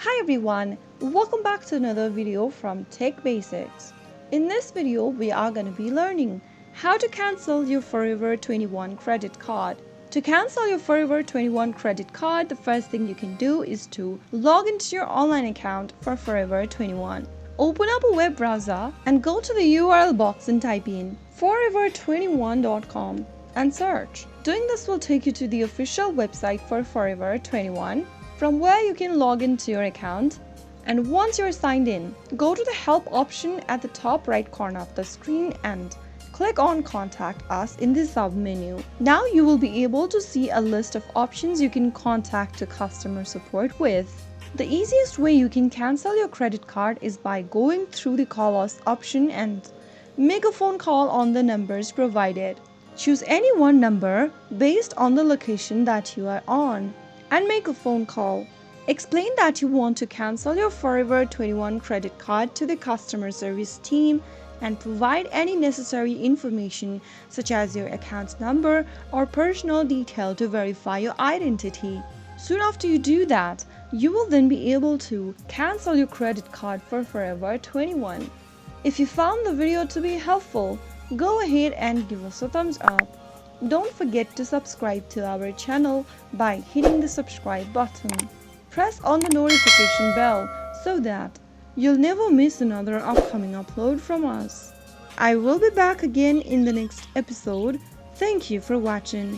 Hi everyone, welcome back to another video from Tech Basics. In this video, we are going to be learning how to cancel your Forever 21 credit card. To cancel your Forever 21 credit card, the first thing you can do is to log into your online account for Forever 21. Open up a web browser and go to the URL box and type in forever21.com and search. Doing this will take you to the official website for Forever 21, from where you can log into your account. And once you're signed in, go to the help option at the top right corner of the screen and click on contact us in the sub menu. Now you will be able to see a list of options you can contact the customer support with. The easiest way you can cancel your credit card is by going through the call us option and make a phone call on the numbers provided. Choose any one number based on the location that you are on and make a phone call. Explain that you want to cancel your Forever 21 credit card to the customer service team and provide any necessary information such as your account number or personal detail to verify your identity. Soon after you do that, you will then be able to cancel your credit card for Forever 21. If you found the video to be helpful, go ahead and give us a thumbs up. Don't forget to subscribe to our channel by hitting the subscribe button. Press on the notification bell so that you'll never miss another upcoming upload from us. I will be back again in the next episode. Thank you for watching.